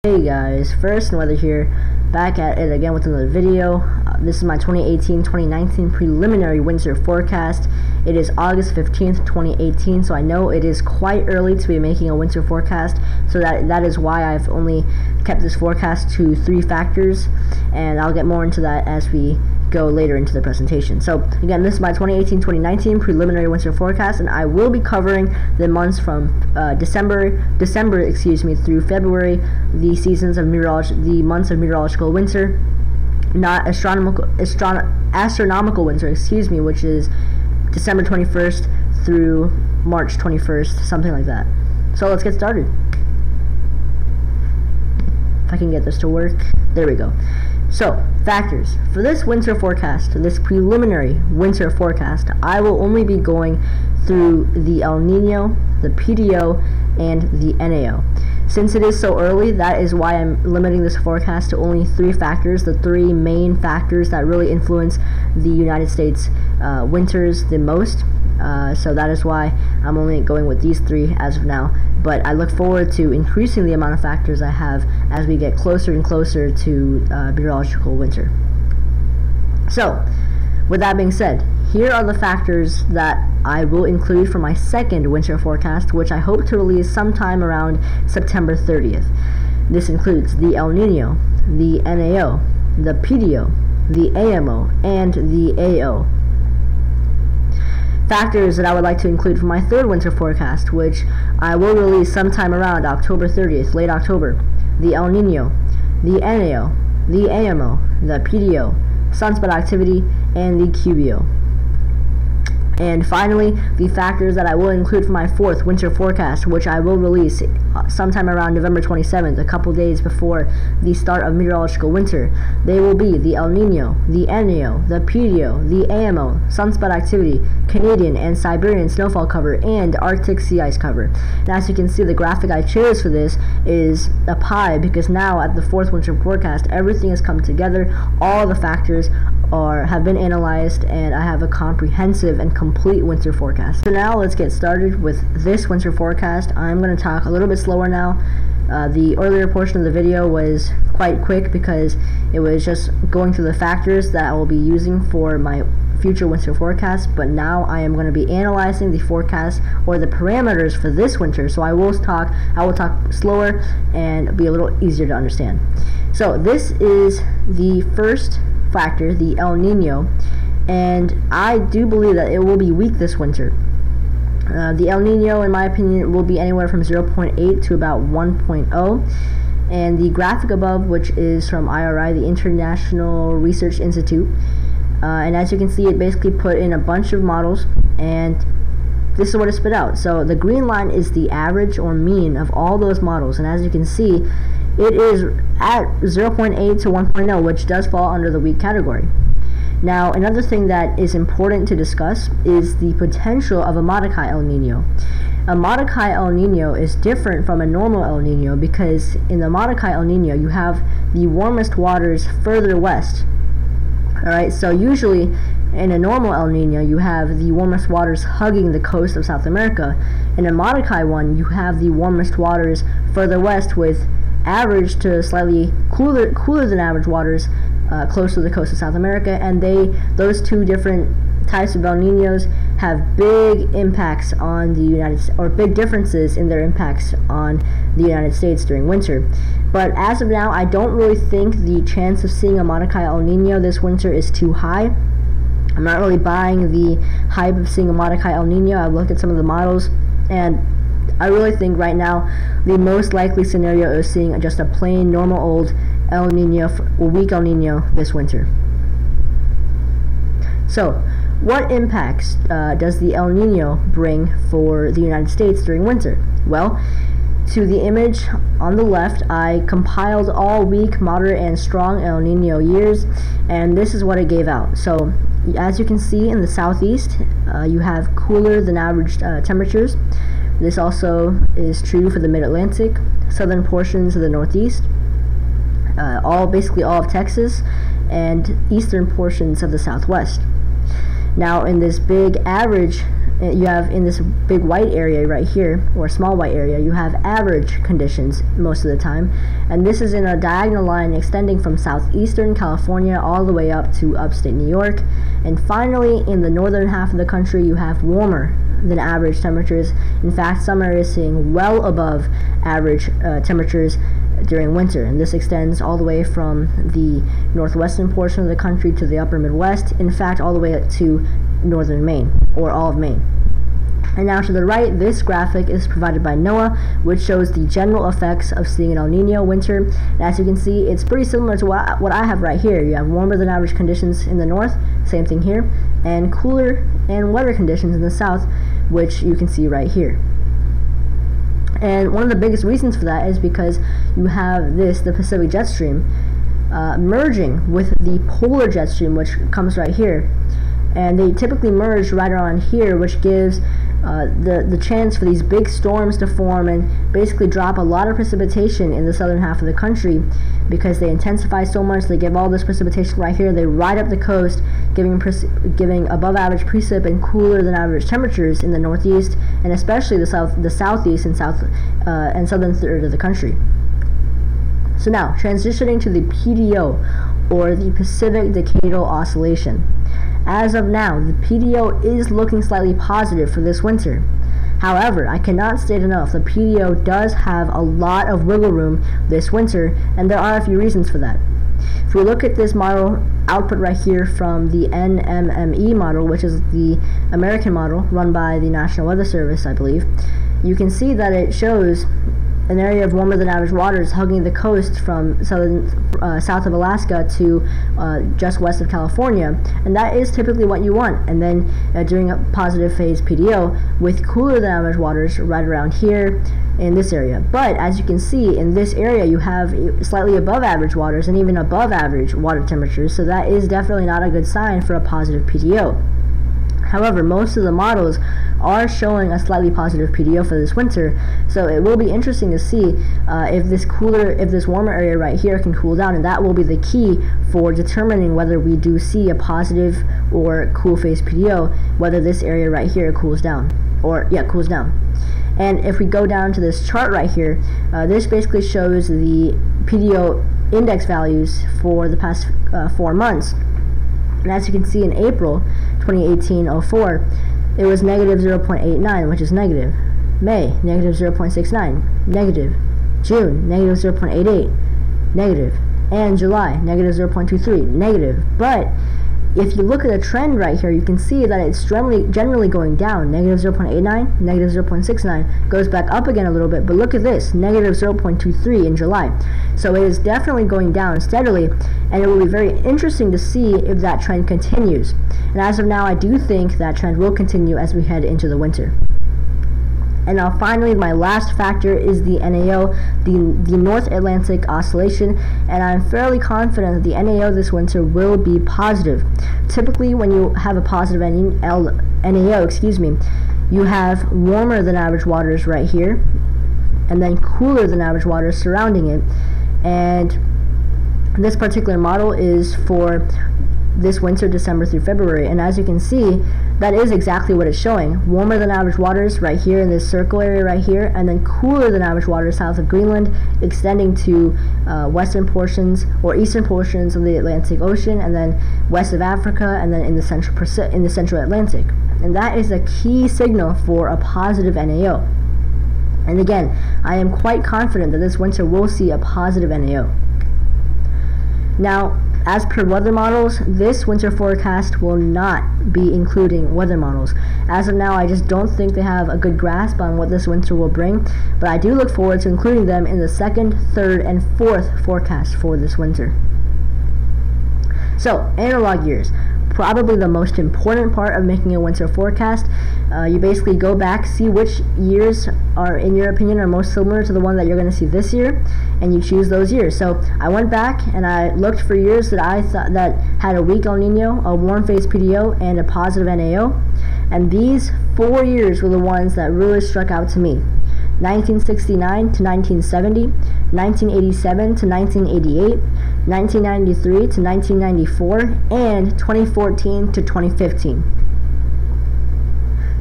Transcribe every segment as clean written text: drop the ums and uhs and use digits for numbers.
Hey guys, FirstinWeather here, back at it again with another video. This is my 2018-2019 preliminary winter forecast. It is August 15th, 2018, so I know it is quite early to be making a winter forecast, so that is why I've only kept this forecast to 3 factors, and I'll get more into that as we go later into the presentation. So again, this is my 2018-2019 preliminary winter forecast, and I will be covering the months from December through February, the months of meteorological winter, not astronomical winter, which is December 21st through March 21st, something like that. So let's get started. If I can get this to work, there we go. So, factors. For this winter forecast, this preliminary winter forecast, I will only be going through the El Nino, the PDO, and the NAO. Since it is so early, that is why I'm limiting this forecast to only 3 factors, the 3 main factors that really influence the United States winters the most. So that is why I'm only going with these 3 as of now, but I look forward to increasing the amount of factors I have as we get closer and closer to meteorological winter. So, with that being said, here are the factors that I will include for my second winter forecast, which I hope to release sometime around September 30th. This includes the El Nino, the NAO, the PDO, the AMO, and the AO. Factors that I would like to include for my third winter forecast, which I will release sometime around October 30th, late October: the El Nino, the NAO, the AMO, the PDO, sunspot activity, and the QBO. And finally, the factors that I will include for my fourth winter forecast, which I will release sometime around November 27th, a couple days before the start of meteorological winter. They will be the El Nino, the NAO, the PDO, the AMO, sunspot activity, Canadian and Siberian snowfall cover, and Arctic sea ice cover. And as you can see, the graphic I chose for this is a pie, because now at the fourth winter forecast, everything has come together. All the factors have been analyzed, and I have a comprehensive and complete winter forecast. So now let's get started with this winter forecast. I'm going to talk a little bit slower now. The earlier portion of the video was quite quick because it was just going through the factors that I will be using for my future winter forecast, but now I am going to be analyzing the forecast, or the parameters for this winter, so I will talk slower and be a little easier to understand. So this is the first factor, the El Nino, and I do believe that it will be weak this winter. The El Nino, in my opinion, will be anywhere from 0.8 to about 1.0, and the graphic above, which is from IRI, the International Research Institute, and as you can see, it basically put in a bunch of models, and this is what it spit out. So the green line is the average or mean of all those models, and as you can see, it is at 0.8 to 1.0, which does fall under the weak category. Now, another thing that is important to discuss is the potential of a Modikai El Nino. A Modikai El Nino is different from a normal El Nino because in the Modikai El Nino, you have the warmest waters further west. Alright, so usually in a normal El Nino, you have the warmest waters hugging the coast of South America. In a Modikai one, you have the warmest waters further west, with average to slightly cooler than average waters close to the coast of South America, and those two different types of El Ninos have big impacts on big differences in their impacts on the United States during winter. But as of now, I don't really think the chance of seeing a Modikai El Nino this winter is too high. I'm not really buying the hype of seeing a Modikai El Nino. I've looked at some of the models, and I really think right now the most likely scenario is seeing just a plain normal old El Nino, weak El Nino this winter. So, what impacts does the El Nino bring for the United States during winter? Well, to the image on the left, I compiled all weak, moderate, and strong El Nino years, and this is what it gave out. So, as you can see, in the southeast, you have cooler than average temperatures. This also is true for the mid-Atlantic, southern portions of the northeast, basically all of Texas, and eastern portions of the southwest. Now in this big average, you have in this big white area right here, or small white area, you have average conditions most of the time, and this is in a diagonal line extending from southeastern California all the way up to upstate New York. And finally, in the northern half of the country, you have warmer than average temperatures. In fact, some areas seeing well above average temperatures during winter, and this extends all the way from the northwestern portion of the country to the upper Midwest, in fact all the way to northern Maine, or all of Maine. And now to the right, this graphic is provided by NOAA, which shows the general effects of seeing an El Nino winter. And as you can see, it's pretty similar to what I have right here. You have warmer than average conditions in the north, same thing here, and cooler and wetter conditions in the south, which you can see right here. And one of the biggest reasons for that is because you have the Pacific jet stream, merging with the polar jet stream, which comes right here. And they typically merge right around here, which gives the chance for these big storms to form and basically drop a lot of precipitation in the southern half of the country, because they intensify so much. They give all this precipitation right here. They ride up the coast, giving above average precip and cooler than average temperatures in the northeast, and especially the southeast and southern third of the country. So now, transitioning to the PDO, or the Pacific Decadal Oscillation. As of now, the PDO is looking slightly positive for this winter. However, I cannot state enough, the PDO does have a lot of wiggle room this winter, and there are a few reasons for that. If we look at this model output right here from the NMME model, which is the American model run by the National Weather Service, I believe, you can see that it shows an area of warmer than average waters hugging the coast from south of Alaska to just west of California, and that is typically what you want. And then during a positive phase PDO with cooler than average waters right around here in this area. But as you can see, in this area you have slightly above average waters and even above average water temperatures, so that is definitely not a good sign for a positive PDO. However, most of the models are showing a slightly positive PDO for this winter, so it will be interesting to see if this warmer area right here can cool down, and that will be the key for determining whether we do see a positive or cool phase PDO, whether this area right here cools down. And if we go down to this chart right here, this basically shows the PDO index values for the past 4 months. And as you can see, in April 2018-04, it was negative 0.89, which is negative. May, negative 0.69, negative. June, negative 0.88, negative. And July, negative 0.23, negative. But if you look at the trend right here, you can see that it's generally going down. Negative 0.89, negative 0.69, goes back up again a little bit, but look at this, negative 0.23 in July. So it is definitely going down steadily, and it will be very interesting to see if that trend continues. And as of now, I do think that trend will continue as we head into the winter. And now finally, my last factor is the NAO, the North Atlantic Oscillation, and I'm fairly confident that the NAO this winter will be positive. Typically, when you have a positive NAO, you have warmer than average waters right here, and then cooler than average waters surrounding it. And this particular model is for this winter, December through February, and as you can see, that is exactly what it's showing. Warmer than average waters right here in this circle area right here, and then cooler than average waters south of Greenland, extending to western portions or eastern portions of the Atlantic Ocean, and then west of Africa, and then in the central Atlantic. And that is a key signal for a positive NAO. And again, I am quite confident that this winter will see a positive NAO. Now, as per weather models, this winter forecast will not be including weather models. As of now, I just don't think they have a good grasp on what this winter will bring, but I do look forward to including them in the second, third, and fourth forecast for this winter. So, analog years. Probably the most important part of making a winter forecast. You basically go back, see which years are, in your opinion, are most similar to the one that you're going to see this year, and you choose those years. So I went back and I looked for years that I thought that had a weak El Nino, a warm phase PDO, and a positive NAO, and these 4 years were the ones that really struck out to me. 1969 to 1970, 1987 to 1988, 1993 to 1994, and 2014 to 2015.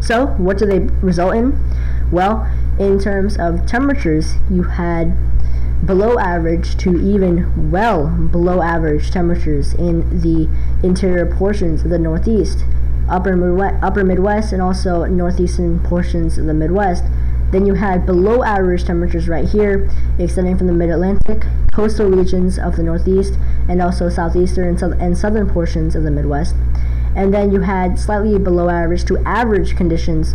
So what do they result in? Well, in terms of temperatures, you had below average to even well below average temperatures in the interior portions of the Northeast, upper Midwest, and also northeastern portions of the Midwest. Then you had below average temperatures right here, extending from the mid-Atlantic, coastal regions of the Northeast, and also southeastern and southern portions of the Midwest. And then you had slightly below average to average conditions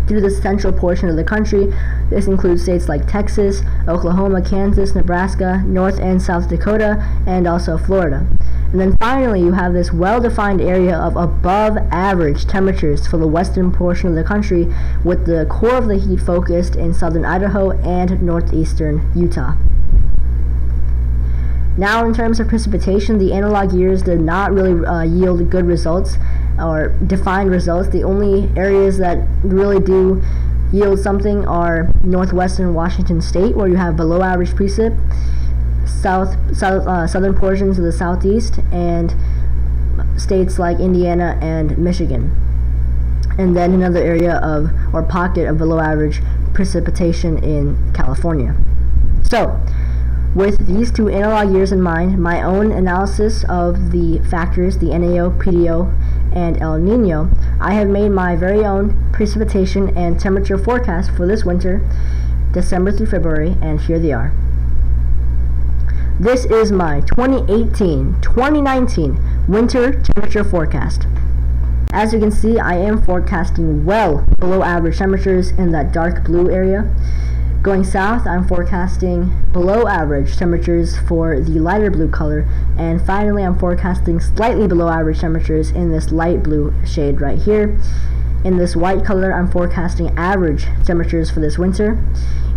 through the central portion of the country. This includes states like Texas, Oklahoma, Kansas, Nebraska, North and South Dakota, and also Florida. And then finally, you have this well-defined area of above average temperatures for the western portion of the country, with the core of the heat focused in southern Idaho and northeastern Utah. Now, in terms of precipitation, the analog years did not really yield good results or defined results. The only areas that really do yield something are northwestern Washington State, where you have below average precip, southern portions of the southeast, and states like Indiana and Michigan. And then another area of or pocket of below average precipitation in California. So, with these two analog years in mind, my own analysis of the factors, the NAO, PDO, and El Nino, I have made my very own precipitation and temperature forecast for this winter, December through February, and here they are. This is my 2018-2019 winter temperature forecast. As you can see, I am forecasting well below average temperatures in that dark blue area. Going south, I'm forecasting below average temperatures for the lighter blue color, and finally I'm forecasting slightly below average temperatures in this light blue shade right here. In this white color, I'm forecasting average temperatures for this winter.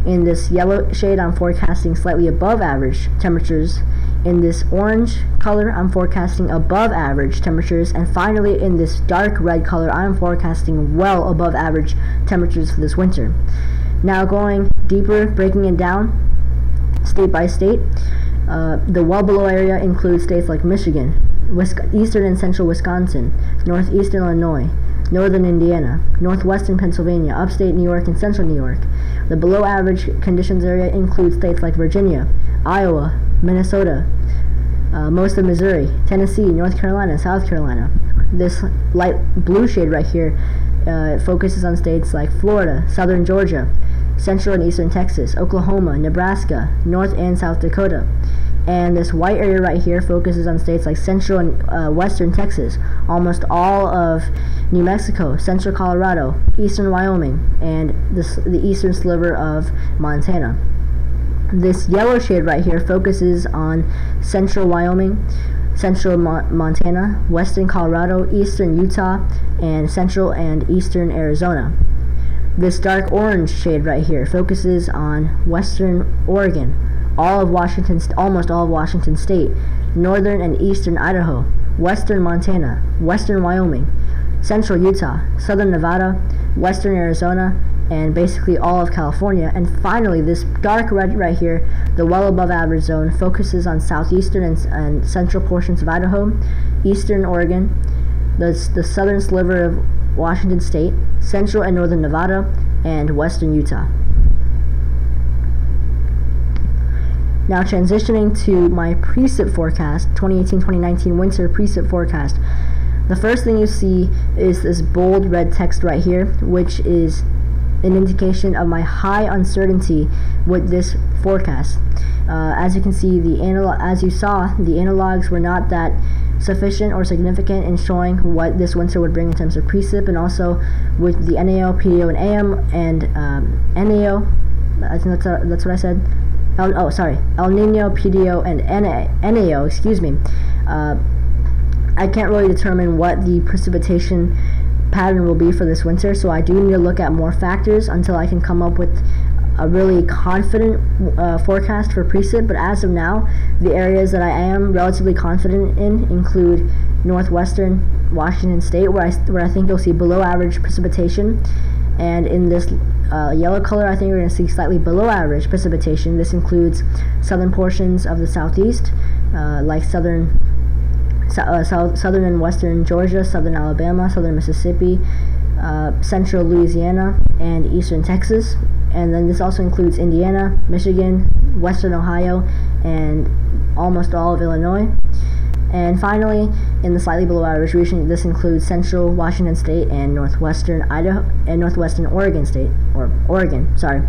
In this yellow shade, I'm forecasting slightly above average temperatures. In this orange color, I'm forecasting above average temperatures. And finally, in this dark red color, I'm forecasting well above average temperatures for this winter. Now going deeper, breaking it down state by state, the well below area includes states like Michigan, eastern and central Wisconsin, northeastern Illinois, northern Indiana, northwestern Pennsylvania, upstate New York, and central New York. The below average conditions area includes states like Virginia, Iowa, Minnesota, most of Missouri, Tennessee, North Carolina, South Carolina. This light blue shade right here focuses on states like Florida, southern Georgia, central and eastern Texas, Oklahoma, Nebraska, North and South Dakota. And this white area right here focuses on states like central and western Texas, almost all of New Mexico, central Colorado, eastern Wyoming, and the eastern sliver of Montana. This yellow shade right here focuses on central Wyoming, central Montana, western Colorado, eastern Utah, and central and eastern Arizona. This dark orange shade right here focuses on western Oregon, almost all of Washington State, northern and eastern Idaho, western Montana, western Wyoming, central Utah, southern Nevada, western Arizona, and basically all of California. And finally, this dark red right here, the well above average zone, focuses on southeastern and central portions of Idaho, eastern Oregon, the southern sliver of Washington State, central and northern Nevada, and western Utah. Now transitioning to my precip forecast, 2018-2019 winter precip forecast. The first thing you see is this bold red text right here, which is an indication of my high uncertainty with this forecast. As you can see, the analogs were not that sufficient or significant in showing what this winter would bring in terms of precip, and also with the NAO, PDO, and AM, and NAO, I think that's what I said. El Nino, PDO, and NAO, excuse me. I can't really determine what the precipitation pattern will be for this winter, so I do need to look at more factors until I can come up with a really confident forecast for precip. But as of now, the areas that I am relatively confident in include northwestern Washington State, where I think you'll see below average precipitation, and in this yellow color, I think we're going to see slightly below average precipitation. This includes southern portions of the southeast, like southern and western Georgia, southern Alabama, southern Mississippi, central Louisiana, and eastern Texas. And then this also includes Indiana, Michigan, western Ohio, and almost all of Illinois. And finally, in the slightly below average region, this includes central Washington State and northwestern Idaho and northwestern Oregon State, or Oregon, sorry.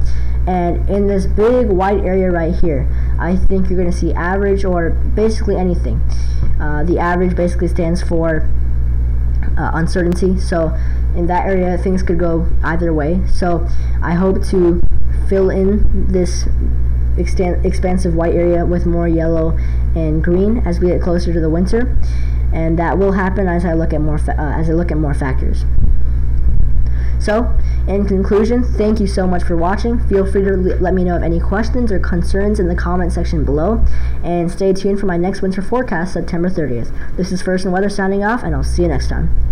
And in this big white area right here, I think you're going to see average, or basically anything. The average basically stands for uncertainty. So in that area, things could go either way. So I hope to fill in this expansive white area with more yellow and green as we get closer to the winter, and that will happen as I look at more factors. So, in conclusion, thank you so much for watching. Feel free to let me know of any questions or concerns in the comment section below, and stay tuned for my next winter forecast, September 30th. This is FirstinWeather signing off, and I'll see you next time.